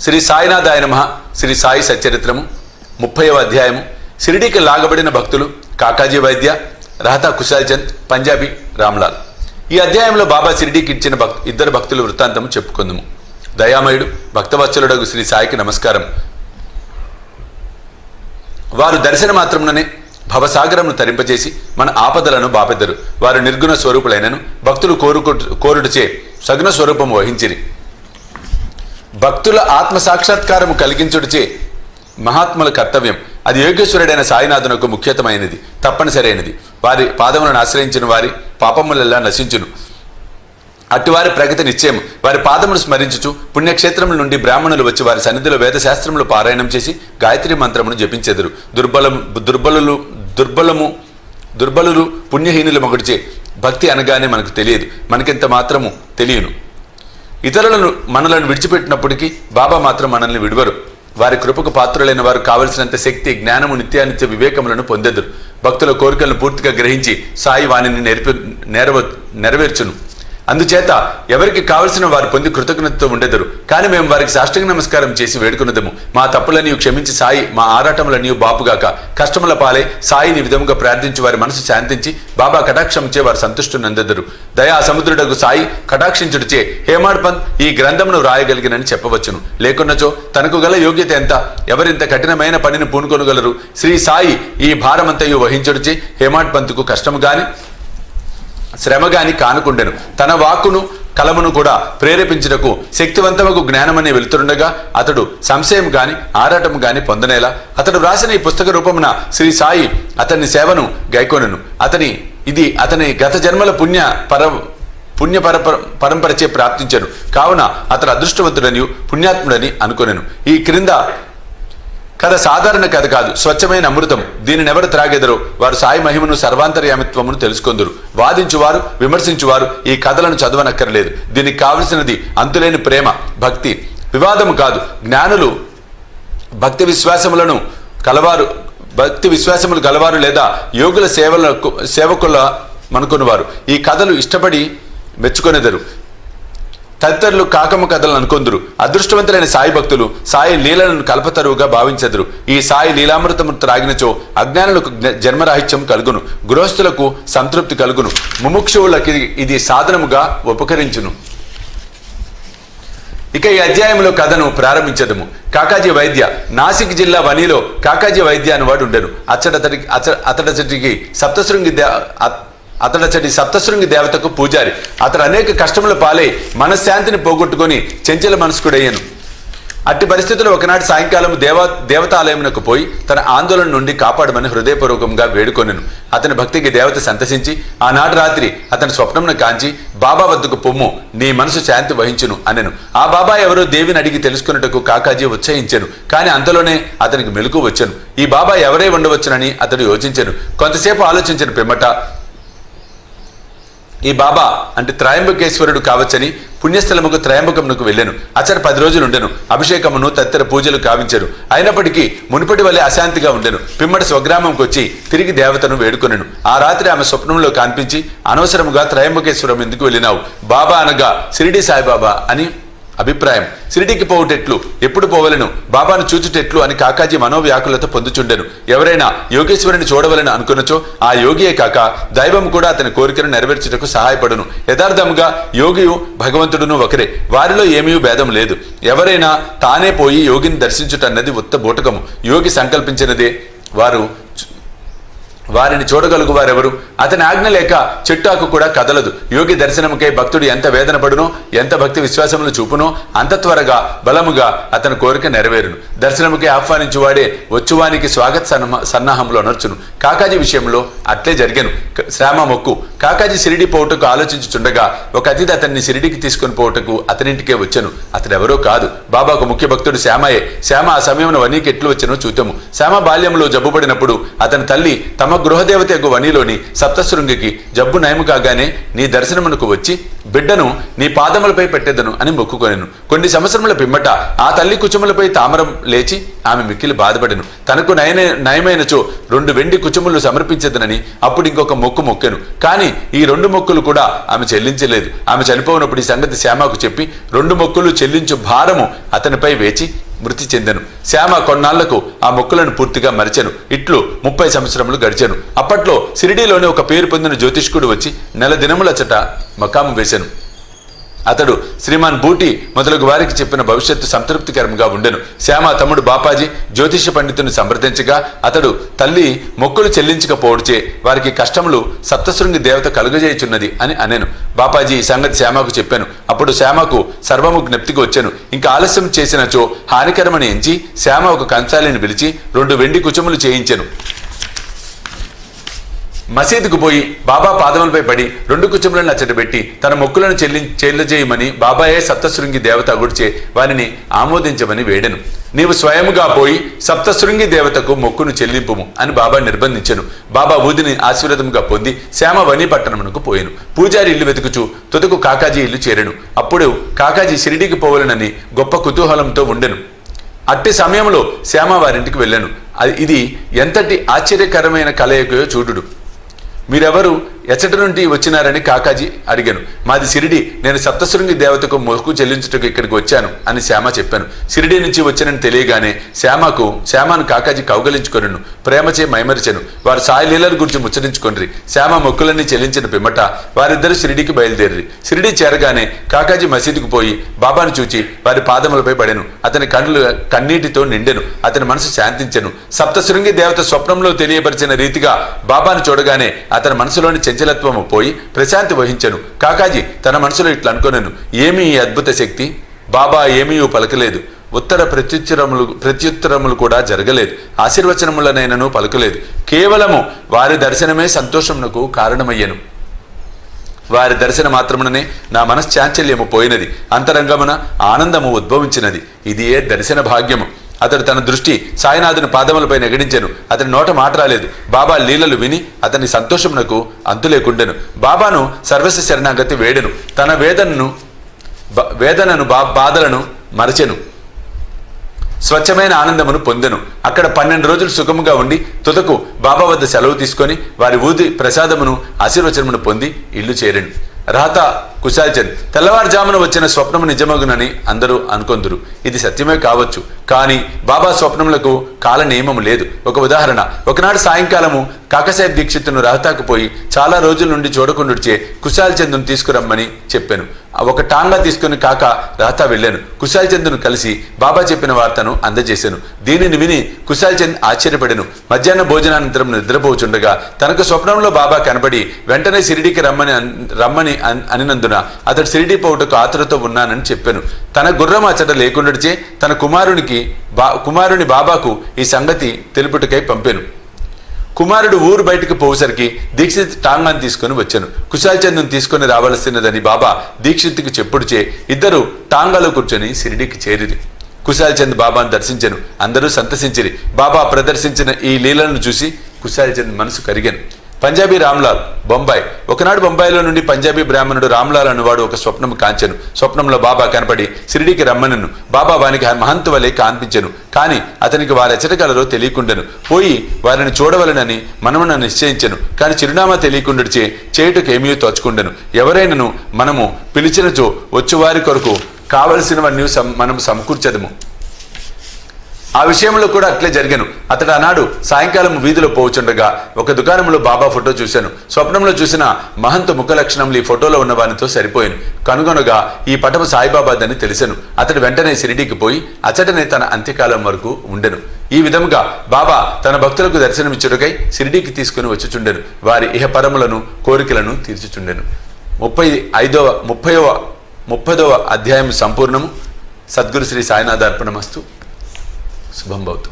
శ్రీ సాయినాథాయ నమః. శ్రీ సాయి సచ్చరిత్రము 30వ అధ్యాయము. షిరిడీకి లాగబడిన భక్తులు కాకాజీ వైద్య, రహతా కుశాల్ చంద్, పంజాబీ రామ్లాల్. ఈ అధ్యాయంలో బాబా షిరిడీకి ఇచ్చిన ఇద్దరు భక్తుల వృత్తాంతము చెప్పుకుందాము. దయామయుడు భక్తవత్సలుడగు శ్రీ సాయికి నమస్కారం. వారు దర్శన మాత్రముననే భవసాగరమును తరింపజేసి మన ఆపదలను బాపెద్దరు. వారు నిర్గుణ స్వరూపులైనను భక్తులు కోరుటచే సగుణ స్వరూపము వహించిరి. భక్తుల ఆత్మ సాక్షాత్కారము కలిగించుటచే మహాత్ముల కర్తవ్యం. అది యోగేశ్వరుడైన సాయినాథునకు ముఖ్యతమైనది, తప్పనిసరైనది. వారి పాదములను ఆశ్రయించిన వారి పాపములెల్లా నశించును. అటువారి ప్రగతి నిశ్చయం. వారి పాదమును స్మరించుచు పుణ్యక్షేత్రముల నుండి బ్రాహ్మణులు వచ్చి వారి సన్నిధిలో వేదశాస్త్రములు పారాయణం చేసి గాయత్రి మంత్రమును జపించెదరు. దుర్బలులు పుణ్యహీనులు మొగడిచే భక్తి అనగానే మనకు తెలియదు, మనకింత మాత్రము తెలియను. ఇతరులను మనలను విడిచిపెట్టినప్పటికీ బాబా మాత్రం మనల్ని విడువరు. వారి కృపకు పాత్రులైన వారు కావలసినంత శక్తి, జ్ఞానము, నిత్యానిత్య వివేకములను పొందెదరు. భక్తుల కోరికలను పూర్తిగా గ్రహించి సాయి వాణిని నెరవేర్చును. అందుచేత ఎవరికి కావలసిన వారు పొంది కృతజ్ఞతతో ఉండెదరు. కానీ మేము వారికి సాష్టాంగ నమస్కారం చేసి వేడుకున్నదము. మా తప్పులన్నీ క్షమించి సాయి మా ఆరాటములన్నీ బాపుగాక. కష్టముల పాలై సాయిని విధముగా ప్రార్థించి వారి మనసు శాంతించి బాబా కటాక్షంచే వారు సంతుష్టునందెదరు. దయా సముద్రుడకు సాయి కటాక్షించుడిచే హేమాడ్ పంత్ ఈ గ్రంథమును రాయగలిగినని చెప్పవచ్చును. లేకున్నచో తనకు గల యోగ్యత ఎంత, ఎవరింత కఠినమైన పనిని పూనుకొనగలరు? శ్రీ సాయి ఈ భారమంతయు వహించుడిచే హేమాడ్ పంత్కు కష్టము గాని శ్రమ గాని కానుకుండెను. తన వాక్కును కలమును కూడా ప్రేరేపించుటకు శక్తివంతమగు జ్ఞానమనే వెలుతురుండగా అతడు సంశయం గాని ఆరాటము గాని పొందనేలా. అతడు రాసిన ఈ పుస్తక రూపమున శ్రీ సాయి అతని సేవను గైకొనెను. అతని గత జన్మల పుణ్య పరంపరచే ప్రాప్తించెను. కావున అతడు అదృష్టవంతుడని పుణ్యాత్ముడని అనుకొనెను. ఈ క్రింద కథ సాధారణ కథ కాదు, స్వచ్ఛమైన అమృతం. దీనినెవరు త్రాగెదరో వారు సాయి మహిమను సర్వాంతర్యామిత్వమును తెలుసుకొందురు. వాదించువారు, విమర్శించువారు ఈ కథలను చదవనక్కర్లేదు. దీనికి కావలసినది అంతులేని ప్రేమ, భక్తి. వివాదము కాదు. జ్ఞానులు భక్తి విశ్వాసములు గలవారు లేదా యోగుల సేవకుల మనుకున్నవారు ఈ కథలు ఇష్టపడి మెచ్చుకొనెదరు. తదితరులు కాకమ్మ కథలను అనుకొందురు. అదృష్టవంతులైన సాయి భక్తులు సాయి లీలలను కల్పతరువుగా భావించెదరు. ఈ సాయి లీలామృతము త్రాగినచో అజ్ఞానులకు జన్మరాహిత్యం కలుగును, గృహస్థులకు సంతృప్తి కలుగును, ముముక్షువులకి ఇది సాధనముగా ఉపకరించును. ఇక ఈ అధ్యాయంలో కథను ప్రారంభించదము. కాకాజీ వైద్య. నాసిక్ జిల్లా వనిలో కాకాజీ వైద్య అనేవాడు ఉండెను. అతడచటి సప్తశృంగి దేవతకు పూజారి. అతడు అనేక కష్టముల పాలై మనశ్శాంతిని పోగొట్టుకుని చెంచల మనస్కుడయ్యను. అట్టి పరిస్థితుల్లో ఒకనాటి సాయంకాలం దేవతాలయమునకు పోయి తన ఆందోళన నుండి కాపాడమని హృదయపూర్వకంగా వేడుకొనెను. అతని భక్తికి దేవత సంతసించి ఆనాటి రాత్రి అతని స్వప్నంను కాంచి బాబా వద్దకు పొమ్ము, నీ మనసు శాంతి వహించును అనెను. ఆ బాబా ఎవరో దేవిని అడిగి తెలుసుకున్నట్టుకు కాకాజీ ఉత్సహించెను. కానీ అంతలోనే అతనికి మెలకు వచ్చెను. ఈ బాబా ఎవరై ఉండవచ్చునని అతడు యోచించెను. కొంతసేపు ఆలోచించిన పిమ్మట ఈ బాబా అంటే త్రయంబకేశ్వరుడు కావచ్చని పుణ్యస్థలముకు త్రయంబకమునకు వెళ్ళాను. అచ్చట 10 రోజులు ఉండెను. అభిషేకమును తదితర పూజలు కావించెను. అయినప్పటికీ మునుపటి వలె అశాంతిగా ఉండెను. పిమ్మటి స్వగ్రామంకు వచ్చి తిరిగి దేవతను వేడుకొనెను. ఆ రాత్రి ఆమె స్వప్నంలో కనిపించి అనవసరముగా త్రయంబకేశ్వరం ఎందుకు వెళ్ళినావు? బాబా అనగా షిరిడి సాయిబాబా అని అభిప్రాయం. షిరిడీకి పోవుటెట్లు, ఎప్పుడు పోవలను, బాబాను చూచుటెట్లు అని కాకాజీ మనోవ్యాకులతో పొందుచుండెను. ఎవరైనా యోగేశ్వరుని చూడవలని అనుకున్నచో ఆ యోగియే కాక దైవం కూడా అతని కోరికను నెరవేర్చుటకు సహాయపడును. యథార్థముగా యోగియు భగవంతుడును ఒకరే, వారిలో ఏమీ భేదం లేదు. ఎవరైనా తానే పోయి యోగిని దర్శించుటన్నది ఉత్త బూటకము. యోగి సంకల్పించినదే వారిని చూడగలుగు వారెవరు? అతని ఆజ్ఞ లేక చెట్టాకు కూడా కదలదు. యోగి దర్శనముకై భక్తుడు ఎంత వేదన పడునో, ఎంత భక్తి విశ్వాసములు చూపునో అంత త్వరగా బలముగా అతని కోరిక నెరవేరును. దర్శనముకై ఆహ్వానించువాడే వచ్చువానికి స్వాగత సన్నాహంలో నర్చును. కాకాజీ విషయంలో అట్లే జరిగాను. శ్రామ మొక్కు. కాకాజీ షిరిడి పోవుటకు ఆలోచించుచుండగా ఒక అతిథి అతన్ని షిరిడికి తీసుకుని పోవుటకు అతనింటికే వచ్చాను. అతడెవరో కాదు, బాబాకు ముఖ్య భక్తుడు శ్యామయే. శ్యామ ఆ సమయంలో వనీకి ఎట్లు వచ్చానో చూద్దాము. శ్యామ బాల్యంలో జబ్బుపడినప్పుడు అతని తల్లి తమ గృహదేవత యొక్క వనిలోని సప్తశృంగికి జబ్బు నయము కాగానే నీ దర్శనమునకు వచ్చి బిడ్డను నీ పాదములపై పెట్టెదను అని మొక్కుకొనెను. కొన్ని సంవత్సరముల పిమ్మట ఆ తల్లి కుచములపై తామరం లేచి ఆమె మిక్కిలి బాధపడెను. తనకు నయమైనచో 2 వెండి కుచములు సమర్పించదనని అప్పుడు ఇంకొక మొక్కు మొక్కెను. కానీ ఈ 2 మొక్కులు కూడా ఆమె చెల్లించలేదు. ఆమె చనిపోయినప్పుడు ఈ సంగతి శ్యామకు చెప్పి 2 మొక్కులు చెల్లించు భారము అతనిపై వేచి మృతి చెందెను. శ్యామ కొన్నాళ్లకు ఆ మొక్కులను పూర్తిగా మరిచెను. ఇట్లు 30 సంవత్సరములు గడిచెను. అప్పట్లో సిరిడీలోని ఒక పేరు పొందిన జ్యోతిష్కుడు వచ్చి నెల దినములచట మకాము వేశాను. అతడు శ్రీమాన్ బూటి మొదలగు వారికి చెప్పిన భవిష్యత్తు సంతృప్తికరంగా ఉండెను. శ్యామ తమ్ముడు బాపాజీ జ్యోతిష పండితుని సంప్రదించగా అతడు తల్లి మొక్కులు చెల్లించకపోవడిచే వారికి కష్టములు సప్తశృంగి దేవత కలుగజేయుచున్నది అని అనెను. బాపాజీ ఈ సంగతి శ్యామకు చెప్పాను. అప్పుడు శ్యామకు సర్వము జ్ఞప్తికి వచ్చాను. ఇంకా ఆలస్యం చేసినచో హానికరమని ఎంచి శ్యామ ఒక కంసాలిని పిలిచి 2 వెండి కుచములు చేయించెను. మసీదుకు పోయి బాబా పాదములపై పడి 2 కుచములను అచ్చటబెట్టి తన మొక్కులను చెల్లజేయమని బాబాయే సప్తశృంగి దేవత అగుడిచే వారిని ఆమోదించమని వేడెను. నీవు స్వయముగా పోయి సప్తశృంగి దేవతకు మొక్కును చెల్లింపుము అని బాబా నిర్బంధించెను. బాబా ఊదిని ఆశీర్వాదముగా పొంది శ్యామ వని పట్టణమునకు పోయెను. పూజారి ఇల్లు వెతుకుచూ తుదకు కాకాజీ ఇల్లు చేరెను. అప్పుడు కాకాజీ షిరిడీకి పోవలనని గొప్ప కుతూహలంతో ఉండెను. అట్టి సమయంలో శ్యామ వారింటికి వెళ్ళాను. ఇది ఎంతటి ఆశ్చర్యకరమైన కలయికయో చూడుడు. మీరెవరు, ఎచ్చటి నుండి వచ్చినారని కాకాజీ అడిగాను. మాది సిరిడి, నేను సప్తశృంగి దేవతకు మొక్కు చెల్లించుటకు ఇక్కడికి వచ్చాను అని శ్యామ చెప్పాను. సిరిడి నుంచి వచ్చానని తెలియగానే శ్యామను కాకాజీ కౌగలించుకొనెను. ప్రేమచే మైమరిచెను. వారు సాయిలీలల గురించి ముచ్చరించుకొనిరి. శ్యామ మొక్కులన్నీ చెల్లించిన పిమ్మట వారిద్దరూ సిరిడికి బయలుదేరి. సిరిడి చేరగానే కాకాజీ మసీదుకు పోయి బాబాను చూచి వారి పాదములపై పడెను. అతని కళ్ళు కన్నీటితో నిండెను. అతని మనసు శాంతించెను. సప్తశృంగి దేవత స్వప్నంలో తెలియపరిచిన రీతిగా బాబాను చూడగానే అతని మనసులోని చంచలత్వము పోయి ప్రశాంతి వహించెను. కాకాజీ తన మనసులో ఇట్లా అనుకొనెను, ఏమీ ఈ అద్భుత శక్తి, బాబా ఏమీ పలకలేదు. ఉత్తర ప్రత్యుత్తరములు కూడా జరగలేదు. ఆశీర్వచనములనైనను పలుకలేదు. కేవలము వారి దర్శనమే సంతోషమునకు కారణమయ్యను. వారి దర్శన మాత్రముననే నా మనశ్చాంచల్యము పోయినది. అంతరంగమున ఆనందము ఉద్భవించినది. ఇది ఏ దర్శన భాగ్యము. అతడు తన దృష్టి సాయినాథుని పాదములపై నెగడించెను. అతని నోట మాట రాలేదు. బాబా లీలలు విని అతని సంతోషమునకు అంతు లేకుండెను. బాబాను సర్వస్వ శరణాగతి వేడెను. తన వేదనను బాధలను మరచెను. స్వచ్ఛమైన ఆనందమును పొందెను. అక్కడ 12 రోజులు సుఖముగా ఉండి తుదకు బాబా వద్ద సెలవు తీసుకొని వారి ఊది ప్రసాదమును ఆశీర్వచనమును పొంది ఇల్లు చేరెను. రాత కుశాల్చంద్. తెల్లవారుజామున వచ్చిన స్వప్నము నిజమగునని అందరూ అనుకొందురు. ఇది సత్యమే కావచ్చు. కానీ బాబా స్వప్నములకు కాల నియమము లేదు. ఒక ఉదాహరణ, ఒకనాడు సాయంకాలము కాకసాహెబ్ దీక్షిత్తును రహతాకు పోయి చాలా రోజుల నుండి చూడకుండుచే కుశాల్చంద్ను తీసుకురమ్మని చెప్పాను. ఒక టాంగా తీసుకుని కాక రహతా వెళ్ళాను. కుశాల్చంద్ను కలిసి బాబా చెప్పిన వార్తను అందజేశాను. దీనిని విని కుశాల్చంద్ ఆశ్చర్యపడెను. మధ్యాహ్న భోజనానంతరం నిద్రపోచుండగా తనకు స్వప్నంలో బాబా కనబడి వెంటనే సిరిడికి రమ్మని అనినందున అతడు సిరిడి పోవుటకు ఆతురతో ఉన్నానని చెప్పాను. తన గుర్రం అచ్చట లేకుండాచే తన కుమారుని బాబాకు ఈ సంగతి తెలుపుటకై పంపాను. కుమారుడు ఊరు బయటకు పోయేసరికి దీక్షిత్ టాంగాను తీసుకుని వచ్చాను. కుశాల్చంద్ను తీసుకుని రావలసినదని బాబా దీక్షిత్కి చెప్పుడుచే ఇద్దరు టాంగాలో కూర్చొని సిరిడికి చేరిరి. కుశాల్చంద్ బాబాను దర్శించెను. అందరూ సంతసించిరి. బాబా ప్రదర్శించిన ఈ లీలను చూసి కుశాల్చంద్ మనసు కరిగాను. పంజాబీ రామ్లాల్, బొంబాయి. ఒకనాడు బొంబాయిలో నుండి పంజాబీ బ్రాహ్మణుడు రామ్లాల్ అనువాడు ఒక స్వప్నము కాంచెను. స్వప్నంలో బాబా కనపడి సిరిడికి రమ్మనను. బాబా వానికి మహంతు వలె కాన్పించెను. కానీ అతనికి వారెచ్చటగలరో తెలియకుండెను. పోయి వారిని చూడవలనని మనమున నిశ్చయించెను. కానీ చిరునామా తెలియకుండాచే చేయుటకు ఏమీ తోచుకుండెను. ఎవరైనను మనము పిలిచినచో వచ్చువారి కొరకు కావలసినవన్నీ మనం సమకూర్చదము. ఆ విషయంలో కూడా అట్లే జరిగాను. అతడు ఆనాడు సాయంకాలం వీధిలో పోవచుండగా ఒక దుకాణంలో బాబా ఫోటో చూశాను. స్వప్నంలో చూసిన మహంతు ముఖ లక్షణములు ఈ ఫోటోలో ఉన్న వారితో సరిపోయాను. కనుగొనగా ఈ పటము సాయిబాబాదని తెలిసాను. అతడు వెంటనే షిరిడీకి పోయి అచ్చటనే తన అంత్యకాలం వరకు ఉండెను. ఈ విధముగా బాబా తన భక్తులకు దర్శనమిచ్చుటకై షిరిడీకి తీసుకుని వచ్చుచుండెను. వారి ఇహపరములను కోరికలను తీర్చుచుండెను. 30వ అధ్యాయం సంపూర్ణము. సద్గురు శ్రీ సాయినాథ అర్పణమస్తు. శుభం భవతు.